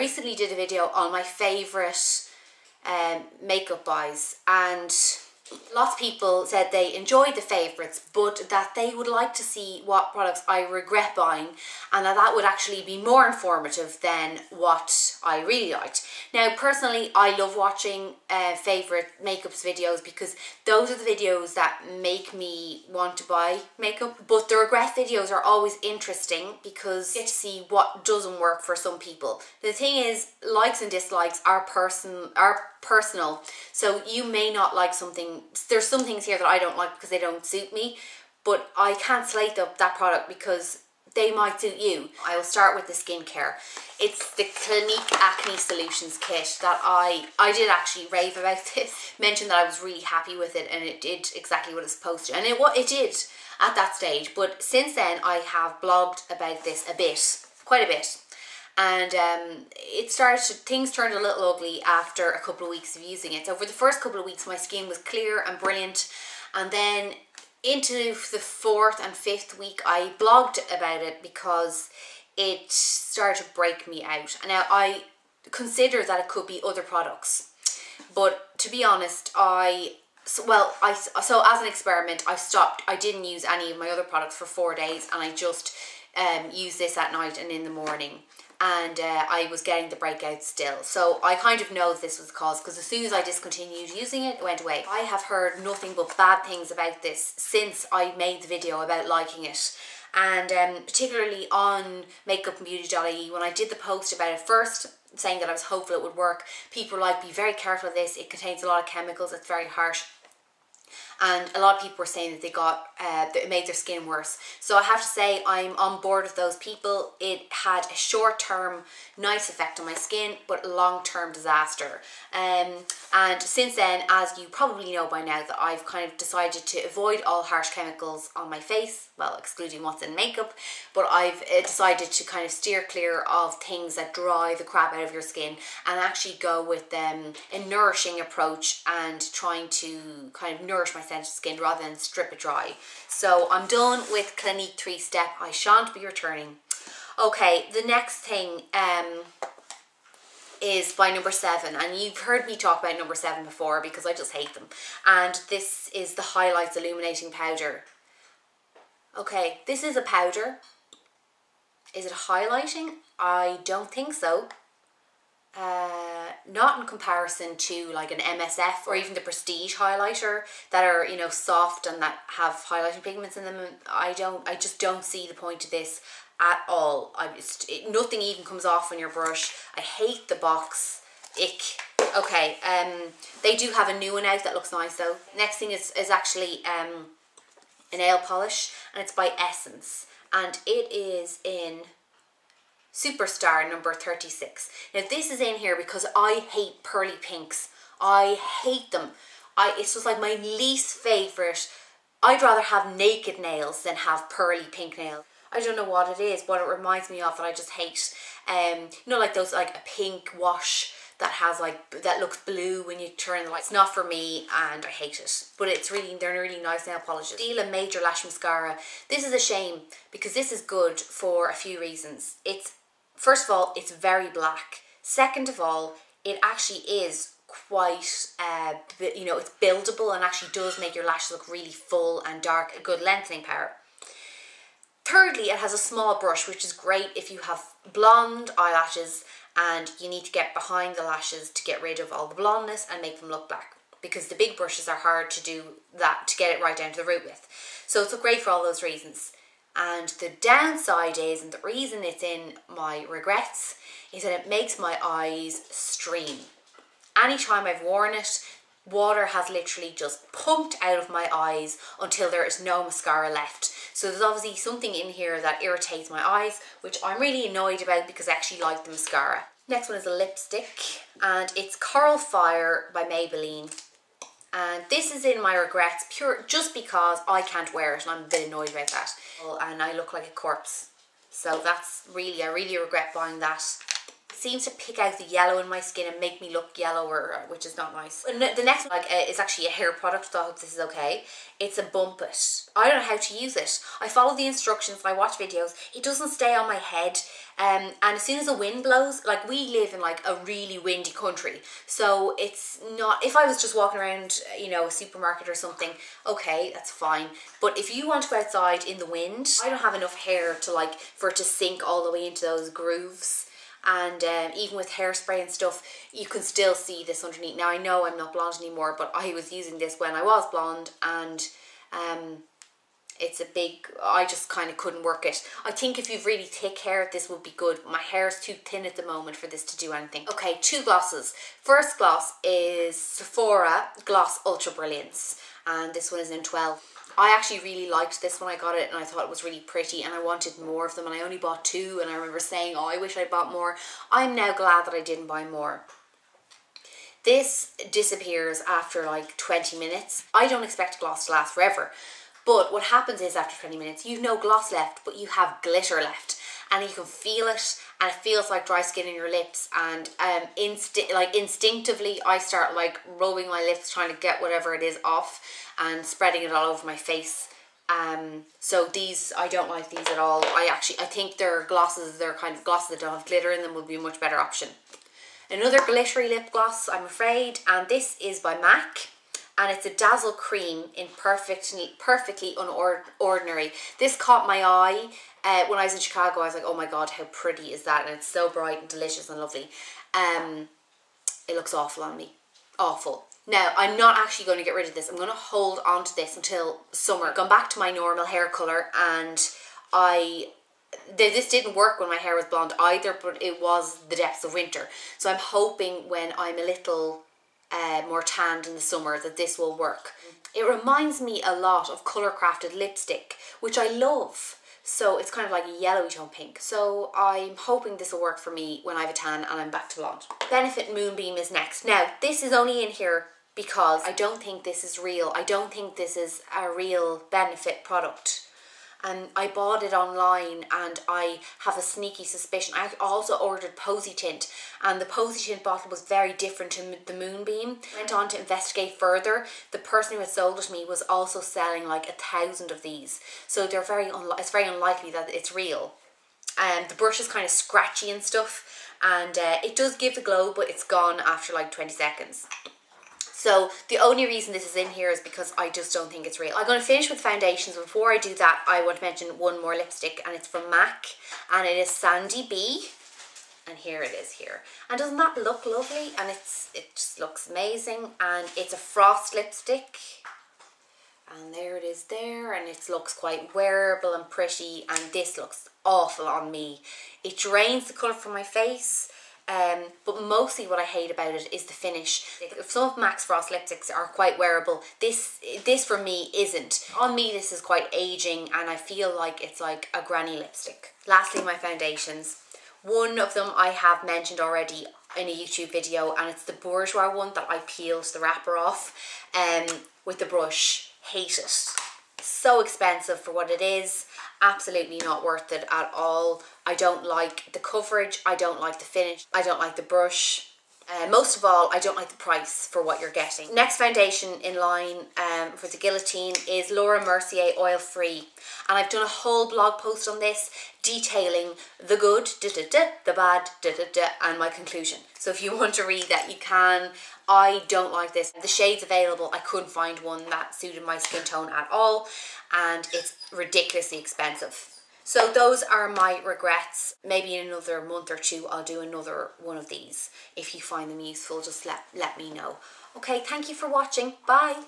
recently did a video on my favourite makeup buys, and lots of people said they enjoyed the favourites, but that they would like to see what products I regret buying, and that would actually be more informative than what I really liked. Now, personally, I love watching favourite makeups videos because those are the videos that make me want to buy makeup. But the regret videos are always interesting because you get to see what doesn't work for some people. The thing is, likes and dislikes are personal, so you may not like something. There's some things here that I don't like because they don't suit me, but I can't slate that product because they might suit you. I will start with the skincare. It's the Clinique Acne Solutions kit that I did actually rave about this. Mentioned that I was really happy with it, and it did exactly what it's supposed to, and it did at that stage. But since then I have blogged about this a bit, quite a bit. And things turned a little ugly after a couple of weeks of using it. So for the first couple of weeks my skin was clear and brilliant, and then into the 4th and 5th week I blogged about it because it started to break me out. And now I consider that it could be other products, but to be honest, so as an experiment I stopped. I didn't use any of my other products for 4 days, and I just used this at night and in the morning. And I was getting the breakouts still. So I kind of know this was the cause, because as soon as I discontinued using it, it went away. I have heard nothing but bad things about this since I made the video about liking it. And particularly on makeupandbeauty.ie, when I did the post about it first, saying that I was hopeful it would work, people were like, be very careful of this, it contains a lot of chemicals, it's very harsh. And a lot of people were saying that that it made their skin worse. So I have to say I'm on board with those people. It had a short-term nice effect on my skin, but long-term disaster. And since then, as you probably know by now, that I've kind of decided to avoid all harsh chemicals on my face, well, excluding what's in makeup, but I've decided to kind of steer clear of things that dry the crap out of your skin, and actually go with a nourishing approach and trying to kind of nourish my sensitive skin rather than strip it dry. So I'm done with Clinique 3-Step. I shan't be returning. Okay, the next thing is by number 7, and you've heard me talk about number 7 before because I just hate them. And this is the Highlights Illuminating Powder. Okay, this is a powder. Is it highlighting? I don't think so. Not in comparison to like an MSF or even the Prestige highlighter that are, you know, soft and that have highlighting pigments in them. I just don't see the point of this at all. Nothing even comes off on your brush. I hate the box. Ick. Okay, they do have a new one out that looks nice though. Next thing is actually a nail polish, and it's by Essence, and it is in Superstar number 36. Now this is in here because I hate pearly pinks. I hate them. It's just like my least favourite. I'd rather have naked nails than have pearly pink nails. I don't know what it is, what it reminds me of that I just hate. You know, like those, like a pink wash that has like, that looks blue when you turn the light. It's not for me and I hate it. But they're really nice nail polishes. Stila Major Lash Mascara. This is a shame because this is good for a few reasons. First of all, it's very black. Second of all, it actually is quite, you know, it's buildable and actually does make your lashes look really full and dark, a good lengthening power. Thirdly, it has a small brush, which is great if you have blonde eyelashes and you need to get behind the lashes to get rid of all the blondness and make them look black, because the big brushes are hard to do that, to get it right down to the root with. So it's great for all those reasons. And the downside is, and the reason it's in my regrets, is that it makes my eyes stream. Anytime I've worn it, water has literally just pumped out of my eyes until there is no mascara left. So there's obviously something in here that irritates my eyes, which I'm really annoyed about because I actually like the mascara. Next one is a lipstick, and it's Coral Fire by Maybelline. And this is in my regrets just because I can't wear it and I'm a bit annoyed about that. And I look like a corpse. So that's really, I really regret buying that. It seems to pick out the yellow in my skin and make me look yellower, which is not nice. And the next one is actually a hair product, so I hope this is okay. It's a Bump It. I don't know how to use it. I follow the instructions and I watch videos. It doesn't stay on my head. And as soon as the wind blows, like we live in like a really windy country, so it's not, if I was just walking around, you know, a supermarket or something, okay, that's fine. But if you want to go outside in the wind, I don't have enough hair to like, for it to sink all the way into those grooves. And even with hairspray and stuff, you can still see this underneath. Now I know I'm not blonde anymore, but I was using this when I was blonde, and it's a big, I just kind of couldn't work it. I think if you've really thick hair, this would be good. My hair is too thin at the moment for this to do anything. Okay, 2 glosses. First gloss is Sephora Gloss Ultra Brilliance, and this one is in 12. I actually really liked this when I got it, and I thought it was really pretty, and I wanted more of them, and I only bought 2, and I remember saying, oh, I wish I bought more. I'm now glad that I didn't buy more. This disappears after like 20 minutes. I don't expect gloss to last forever. But what happens is after 20 minutes, you've no gloss left, but you have glitter left. And you can feel it, and it feels like dry skin in your lips. And instinctively, I start like rubbing my lips, trying to get whatever it is off, and spreading it all over my face. So these, I don't like these at all. I think they're glosses, they're kind of glosses that don't have glitter in them would be a much better option. Another glittery lip gloss, I'm afraid, and this is by MAC. And it's a Dazzle Cream in perfectly unordinary. This caught my eye when I was in Chicago. I was like, oh my god, how pretty is that? And it's so bright and delicious and lovely. It looks awful on me. Awful. Now, I'm not actually going to get rid of this. I'm going to hold on to this until summer. I've gone back to my normal hair colour, and this didn't work when my hair was blonde either, but it was the depths of winter. So I'm hoping when I'm a little more tanned in the summer that this will work. It reminds me a lot of colour crafted lipstick, which I love. So it's kind of like a yellowy tone pink. So I'm hoping this will work for me when I have a tan and I'm back to blonde. Benefit Moonbeam is next. Now, this is only in here because I don't think this is real. I don't think this is a real Benefit product. And I bought it online, and I have a sneaky suspicion. I also ordered Posy Tint, and the Posy Tint bottle was very different to the Moonbeam. I went on to investigate further. The person who had sold it to me was also selling like 1,000 of these, so they're it's very unlikely that it's real. The brush is kind of scratchy and stuff, and it does give the glow, but it's gone after like 20 seconds. So the only reason this is in here is because I just don't think it's real. I'm going to finish with foundations. Before I do that, I want to mention one more lipstick, and it's from MAC, and it is Sandy B. And here it is here. And doesn't that look lovely? And it just looks amazing. And it's a frost lipstick. And there it is there. And it looks quite wearable and pretty. And this looks awful on me. It drains the colour from my face. But mostly what I hate about it is the finish. Some of MAC's Frost lipsticks are quite wearable. This for me isn't. On me this is quite aging, and I feel like it's like a granny lipstick. Lastly, my foundations. One of them I have mentioned already in a YouTube video, and it's the Bourjois one that I peeled the wrapper off with the brush. Hate it. So expensive for what it is. Absolutely not worth it at all. I don't like the coverage, I don't like the finish, I don't like the brush. Most of all, I don't like the price for what you're getting. Next foundation in line for the Guillotine is Laura Mercier Oil Free. And I've done a whole blog post on this detailing the good, the bad, and my conclusion. So if you want to read that, you can. I don't like this. The shades available, I couldn't find one that suited my skin tone at all, and it's ridiculously expensive. So those are my regrets. Maybe in another month or 2 I'll do another one of these. If you find them useful, just let me know. Okay, thank you for watching. Bye.